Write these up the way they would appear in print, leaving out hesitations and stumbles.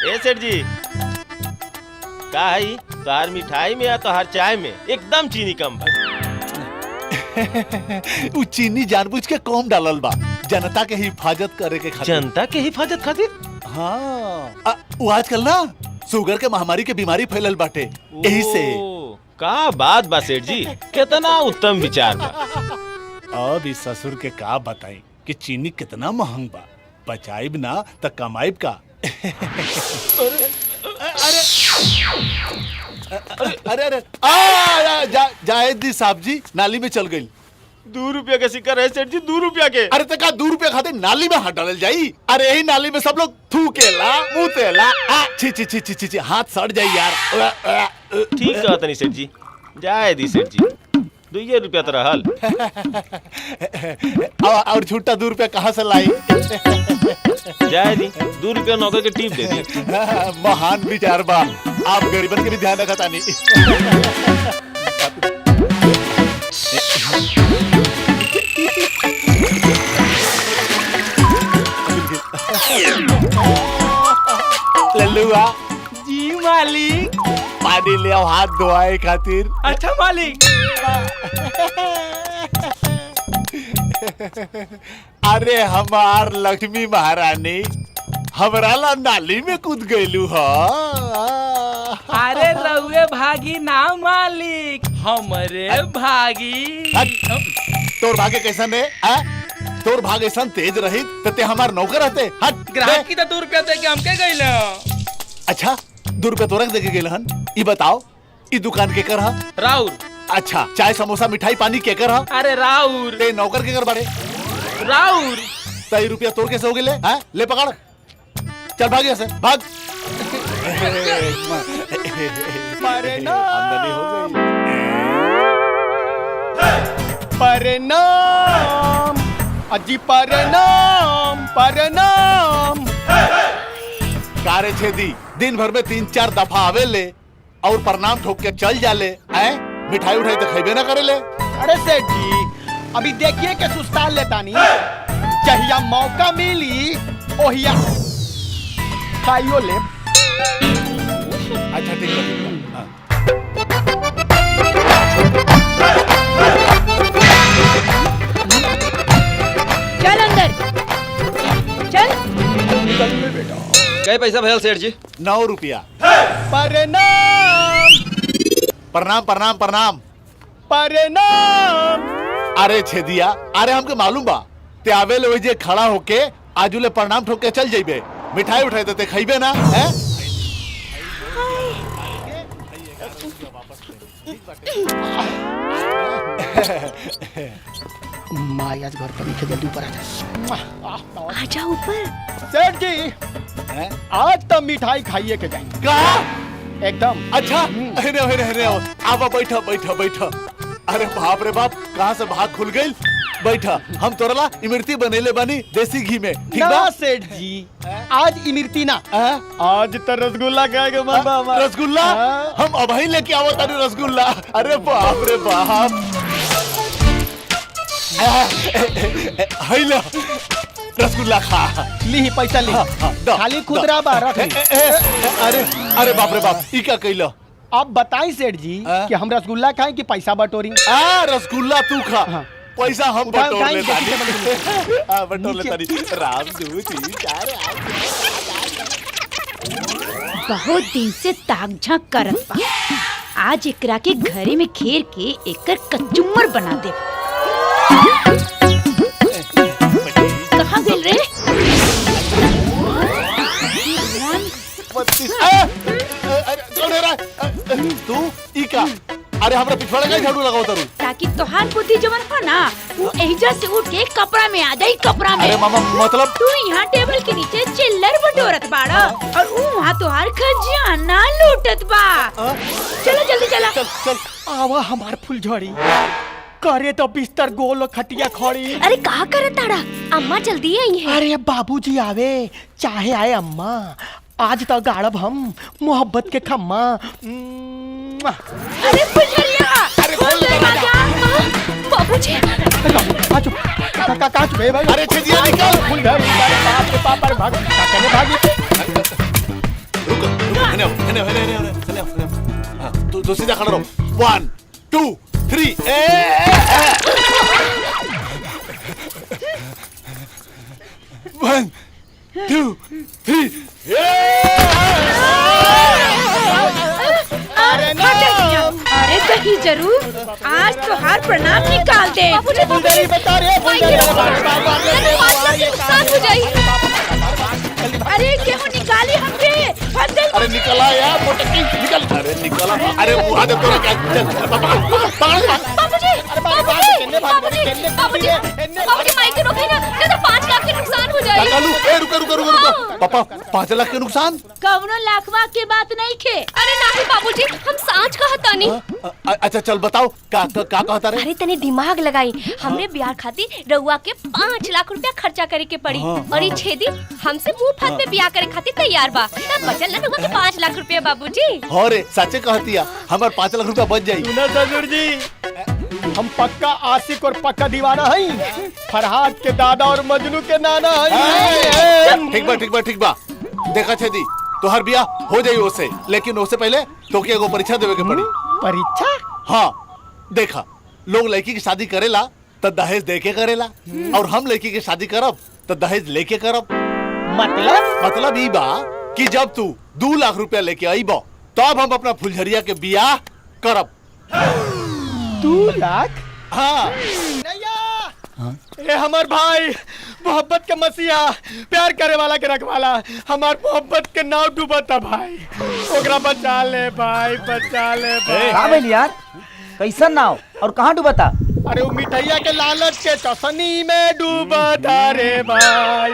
ए सेठ जी का है तोहार मिठाई में या तोहार चाय में एकदम चीनी कम बा। उ चीनी जानबूझ के कम डालल बा जनता के हिफाजत करे के खातिर। जनता के हिफाजत खातिर? हाँ वो आजकल ना शुगर के महामारी के बीमारी फैलल बाटे यही से। का बात बा सेठ जी, कितना उत्तम विचार बा। अब इस ससुर के का बताई कि चीनी कितना महंग बा, बचाइब ना त कमाइब का। अरे अरे जायद दी साहब जी नाली में चल गई। 2 रुपया के सिक्का है सेठ जी, 2 रुपया के। अरे तका 2 रुपया खाते नाली में हाथ डालल जाई। अरे यही नाली में सब लोग थूकेला मुतेला। छी छी छी छी छी हाथ सड़ जाई यार। ठीक है तनी सेठ जी, जाए दी सेठ जी, 2 रुपया तो रहल। और छुट्टा 2 रुपया कहाँ से लाई? जाए दी, 2 रुपया नौकर के टिप दे दी। महान विचार बा, आप गरीबन के भी ध्यान रखा तानी। लल्लुआ जी मालिक। पानी ले आओ हाथ धोआए खातिर। अच्छा मालिक। अरे हमार लक्ष्मी महारानी हमरा ला नाली में कूद गईलू ह। अरे रउए भागी ना मालिक, हमरे भागी। तोर भागे कैसन है? तोर भाग ऐसन तेज रही ते हमार नौकर रहते। हट ग्राहक की तो 2 रुपया दे के हमके गइल। अच्छा 2 रुपया तोरक दे के गेल हन। ई बताओ ई दुकान के कर हा? राउर। अच्छा चाय समोसा मिठाई पानी के कर हा? अरे राउर। ते नौकर के कर बाड़े? राउर। तई रुपया तोर कैसे हो गेले? हैं ले पकड़, चल भाग यहाँ से भाग। आमदनी हो गई। प्रणाम अजी, प्रणाम प्रणाम। कारे छेदी दिन भर में 3-4 दफा आवे ले और प्रणाम ठोक के चल जाले। मिठाई उठाई तो खैबे ना करे ले। अरे सेठ जी अभी देखिए के सुस्ताल लेता नहीं, जहिया मौका मिली ओहिया खाइयो ले। अच्छा ठीक है। चल अंदर चल। क्या पैसा भैया सेठ जी? 9 रुपया। प्रणाम प्रणाम प्रणाम प्रणाम प्रणाम। अरे छेदिया, अरे हमके मालूम बा ते आवे ले वही खड़ा होके आजुले प्रणाम ठोक के चल जाइबे। मिठाई उठाई देते खइबे ना हैं? माँ आज घर पर नीचे जल्दी ऊपर आ आजा ऊपर। सेठ जी हैं? आज तो मिठाई खाइए के जाएंगे का? एकदम। अच्छा अरे आवा बैठा बैठा बैठा। अरे बाप रे बाप, कहाँ से भाग खुल गई। बैठा, हम तोरला इमरती बनेले बनी देसी घी में। ठीक ना बा? सेठ जी आज इमरती ना, आज तो रसगुल्ला खाएगा मामा। रसगुल्ला? हम अभी लेके आवत तानी रसगुल्ला। अरे बाप रे बाप। हैला रसगुल्ला खा। ली पैसा ली। खाली खुदरा बा रख ली। अरे अरे बाप रे बाप, ई का कइला? आप बताई सेठ जी कि हम रसगुल्ला खाएं कि पैसा बटोरी? रसगुल्ला तू खा, पैसा हम बटोर ले तानी। बटोर ले तानी। राम 2 3 4 बहुत दिन से ताक झांक करत बा, आज एकरा के घरे में घेर के एकर कचुम्बर बना दे। कहाँ गेल रे? तू ई का? अरे हमरा पिछवाड़े का झाड़ू लगाओ तारू? ताकि तोहार बुद्धि जवन हो ना वो एहिजा से उठ के कपड़ा में आ जाई। कपड़ा में? अरे मामा मतलब तू यहाँ टेबल के नीचे चिल्लर बटोरत बाड़ा और ऊ वहाँ तोहार खजाना लूटत बा। चलो जल्दी चला। चल चल आवा हमार फुलझड़ी करे तो बिस्तर गोल खटिया खड़ी। अरे कहा करे ताड़ा? अम्मा जल्दी आई है। अरे बाबूजी आवे चाहे आए अम्मा, आज तो गाड़ब हम मोहब्बत के खम्मा। अरे फुलझड़िया, अरे खोल दरवाजा। बाबूजी काचू काचू भाई। अरे छेदिया निकल। फुलझड़ी बाप रे बाप, भाग भागी। हाँ, तू सीधा खड़ा रहो 1 2 3 1 2 3 अरे दही जरूर आज तो हार प्रणाम निकाल दे। बुंदेली बता रे नुकसान हो जाए। अरे गेहूं निकाली हमके फंदल। अरे निकला यार मोटकी निकल। अरे निकला। अरे मुहा दे तोरा क्या बाबूजी माइक रोकेगा नहीं तो 5 लाख के नुकसान हो जाए। कालू ए रुको पापा 5 लाख के नुकसान। कवनो लाखवा के बात नहीं खे। अरे नहीं बाबूजी हम सांच कहता नहीं। अच्छा चल बताओ का कहता रे। अरे तने दिमाग लगाई हमरे बियाह खातिर रउआ के 5 लाख रुपया खर्चा करे के पड़ी और ये छेदी हमसे मुफ्त में बियाह करे खातिर तैयार बा। तब बचल ना रउआ के 5 लाख रुपया बाबूजी। हो रे सच्चे कहतिया हमार 5 लाख रुपया बच जाई। सुना ससुर जी हम पक्का आशिक और पक्का दीवाना हई। फरहाद के दादा और मजनू के नाना हई। ठीक बा देखा छेदी तोहर बियाह हो जाई ओसे, लेकिन ओसे पहले तोके एगो परीक्षा देवे के पड़ी। परीक्षा? हाँ देखा लोग लड़की की शादी करेला तो दहेज दे के करेला और हम लड़की की शादी करब तो दहेज लेके करब। मतलब ई बा कि जब तू 2 लाख रुपया लेके आईबो तब हम अपना फुलझरिया के बियाह करब। 2 लाख? हाँ ए हमार भाई मोहब्बत के मसीहा प्यार करे वाला के रखवाला हमार मोहब्बत के नाव डूबता भाई। ओकरा बचा ले भाई बचा ले भाई। का भइल यार कैसन नाव और कहाँ डूबता? अरे वो मिठैया के लालच के चौसनी में डूबता रे भाई।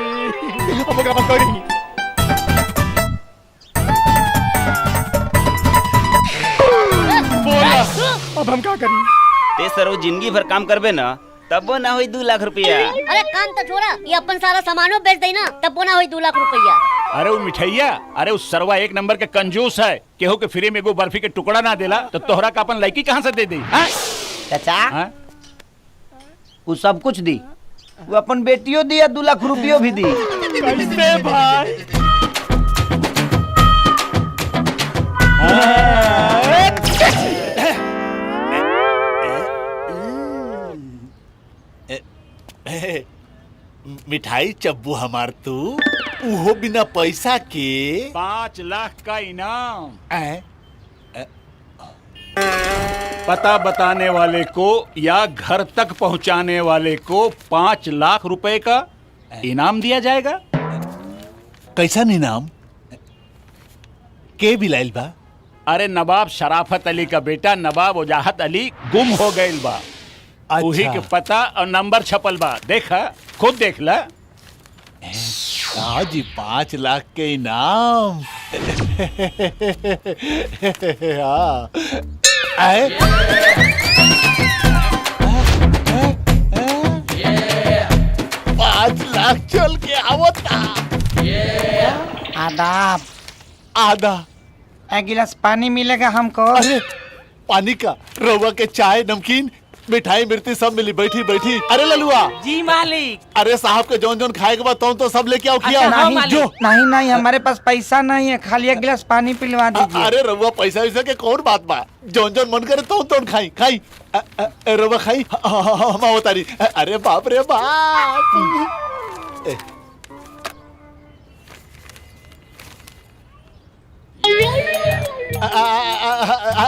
अब ओकरा बचा ली। बोला अब हम क्या करी? ते सर वो जिंदगी भर काम करबे ना तब वो ना होई 2 लाख रुपया। अरे कान तो छोड़ा ये अपन सारा सामानो बेच देना तब वो ना होई 2 लाख रुपया। अरे वो मिठैया अरे उस सरवा 1 नंबर के कंजूस है केहू के फ्री में एगो बर्फी के टुकड़ा ना देला तो तोहरा का अपन लड़की कहाँ से दे दी? चाचा वो सब कुछ दी, वो अपन बेटियों दी या 2 लाख रुपयो भी दी। कैसे भाई? मिठाई चब्बू हमार तू उहो बिना पैसा के 5 लाख का इनाम। पता बताने वाले को या घर तक पहुंचाने वाले को 5 लाख रुपए का इनाम दिया जाएगा। कैसा इनाम के बिलाइल बा? अरे नवाब शराफत अली का बेटा नवाब वजाहत अली गुम हो गईल बा। उही के पता और नंबर छपल बा, देखा खुद देख ला। आज 5 लाख के इनाम। हाँ। 5 लाख चल के आवता। आदाब। आधा। एक गिलास पानी मिलेगा हमको? अरे पानी का रवा के चाय नमकीन मिठाई मिर्ची सब मिली। बैठी बैठी। अरे ललुआ जी मालिक। अरे साहब के जौन जौन खाए के बाद तो सब लेके आओ किया। अच्छा, नहीं जो नहीं हमारे पास पैसा नहीं है, खाली एक गिलास पानी पिलवा दीजिए। अरे रवा पैसा वैसा के कौन बात बा? जौन जौन मन करे तो खाई खाई। रवा खाई हम उतारी। अरे बाप रे बाप।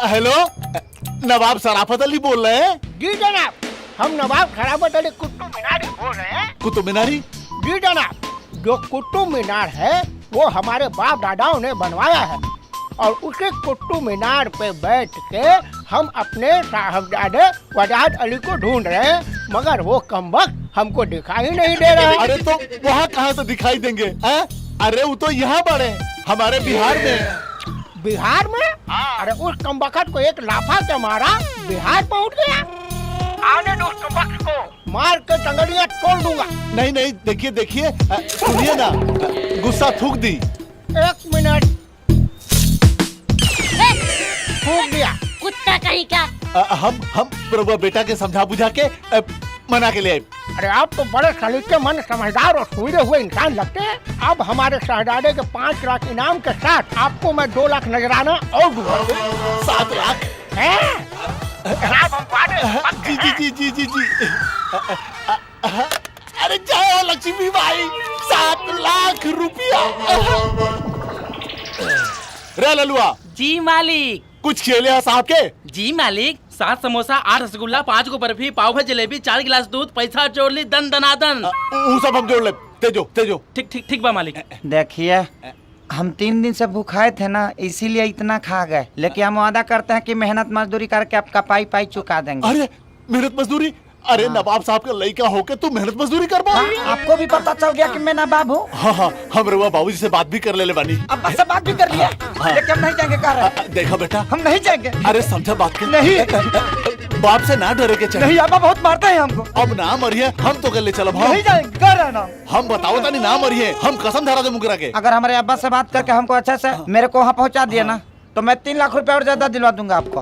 हेलो नवाब शराफत अली बोल रहे हैं? जी जनाब हम नवाब शराफत अली कुतुब मीनारी बोल रहे हैं। कुतुब मीनारी? जी जनाब जो कुतुब मीनार है वो हमारे बाप दादाओं ने बनवाया है और उसी कुतुब मीनार पे बैठ के हम अपने साहबजादे वजाहत अली को ढूंढ रहे हैं मगर वो कमबख्त हमको दिखाई नहीं दे रहा है। अरे तो वहाँ कहाँ से दिखाई देंगे? अरे वो तो यहाँ बड़े हमारे बिहार में। बिहार में? अरे उस कमबख्त को एक लाफा के मारा बिहार पहुँच गया। आने दो उस कमबख्त को मार के टंगड़ियाँ तोड़ दूंगा। नहीं नहीं देखिए देखिए सुनिए ना गुस्सा थूक दी। 1 मिनट थूक दिया। कुत्ता कहीं का। हम प्रभु बेटा के समझा बुझा के मना के लिए। अरे आप तो बड़े सलीकेमंद, समझदार और सूझे हुए इंसान लगते हैं। अब हमारे शहजादे के 5 लाख इनाम के साथ आपको मैं 2 लाख नजराना और दूंगा। 7 लाख जी जी जी जी जी जी। अरे जय हो लक्ष्मी भाई, 7 लाख रुपया। रे ललुआ जी मालिक। कुछ खेले हैं साहब के? जी मालिक, 7 समोसा, 8 रसगुल्ला, 5 को बर्फी, पाव भाजी जलेबी, 4 गिलास दूध, पैसा जोड़ ली, दन दनादन। वो सब हम जोड़ ले। तेजो तेजो। ठीक ठीक ठीक बा मालिक। देखिए हम 3 दिन से भूखाए थे ना, इसीलिए इतना खा गए, लेकिन हम वादा करते हैं कि मेहनत मजदूरी करके आपका पाई पाई चुका देंगे। अरे मेहनत मजदूरी? अरे नवाब साहब का लड़का होके तू मेहनत मजदूरी कर पा? आपको भी पता चल गया कि मैं नवाब हूँ? हाँ, हम रउआ बाबूजी से बात भी कर ले बानी। अब से बात भी कर लिया, लेकिन हम नहीं जाएंगे। कह रहे देखा बेटा, हम नहीं जाएंगे। अरे समझा बात के। नहीं बाप से ना डरे के चाहिए। नहीं, आपा बहुत मारते हैं हमको। अब ना मरिए, हम तो कर ले चलो। नहीं जाएंगे, कह रहे ना। हम बताओ तानी ना मरिए, हम कसम धरा दे मुकरा के। अगर हमारे अब्बा से बात करके हमको अच्छे से मेरे को वहाँ पहुँचा दिए ना, तो मैं 3 लाख रुपए और ज्यादा दिलवा दूंगा आपको।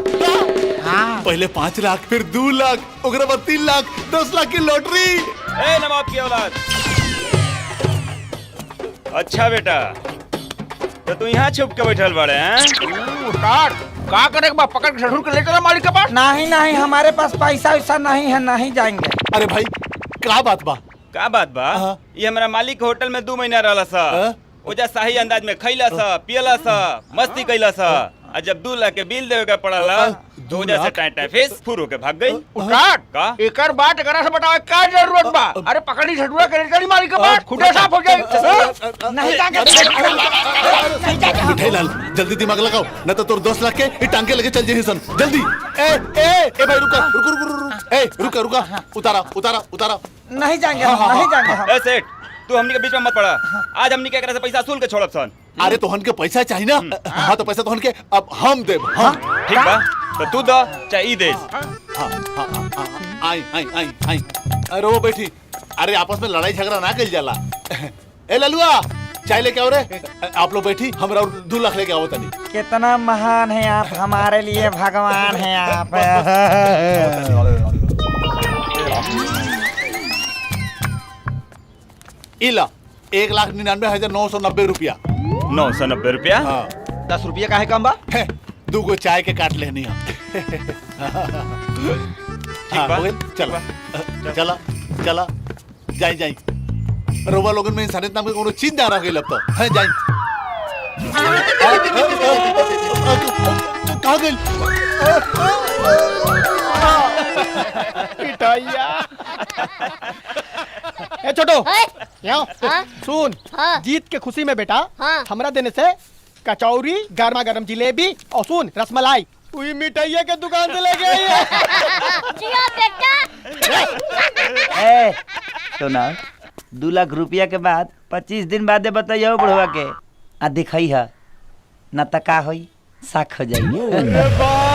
हाँ। पहले 5 लाख, फिर 2 लाख, उगरे बाद 3 लाख, 10 लाख की लॉटरी। ए नवाब की औलाद। अच्छा बेटा, तो तू यहाँ छुप के बैठल बड़े हैं? उस्ताद का करे बा, पकड़ के जरूर के ले चला मालिक के पास। नहीं नहीं, हमारे पास पैसा वैसा नहीं है, नहीं जाएंगे। अरे भाई क्या बात बा? का बात बा? ये हमारा मालिक होटल में 2 महीना रहला सा। ओजा शाही अंदाज में खैला सा, पियला सा, मस्ती कैला सा। और जब 2 लाख के बिल देवे का पड़ला, तो ओजा से टाइट फेस फुरो के भाग गई। उस्ताद का? एकर बात एकरा से बताओ, क्या जरूरत बा? अरे पकड़ी झटुआ के ले चली मालिक के पास, खुदे साफ हो जाए। नहीं जाएंगे। मिठाई लाल, जल्दी दिमाग लगाओ, न तो तोर 10 लाख के टांगे लेके चल जाइए सन। जल्दी। ए भाई रुका, रुका, रुका, उतारा उतारा उतारा। नहीं जाएंगे, नहीं जाएंगे। ए सेठ, तू हमनी के बीच में मत पड़ा। आज हमनी के एकरा से पैसा वसूल के छोड़ब सन। अरे तोहन के पैसा चाहिए ना? हाँ तो पैसा तोहन के अब हम देब। हाँ ठीक बा, तो तू द चाहे ई दे। आई। अरे वो बैठी। अरे आपस में लड़ाई झगड़ा ना कल जाला। ए ललुआ, चाय लेके आओ रे। आप लोग बैठी, हम 2 लाख लेके आओ तनी। कितना महान है आप, हमारे लिए भगवान है आप। इला 1,99,990 रुपया। 990 रुपया? 10 रुपया काहे कम बा? 2 गो चाय के काट लेनी है। ठीक बा। चला चला चला, जाई। रोबा लोगन में इंसानियत नाम के कोनो चीज ना रह गइल अब तो। है जाई। कहाँ गइल? पिटाइया। ए छोटो, यहाँ सुन। जीत के खुशी में बेटा हमरा देने से कचौरी, गर्मा गर्म जिलेबी और सुन रसमलाई वही मिठाइया के दुकान से लेके आई है। जिया बेटा। सुना, 2 लाख रुपया के बाद 25 दिन बाद बताइयो बुढ़वा के आ दिखाई है, न तका होई साख हो जाई।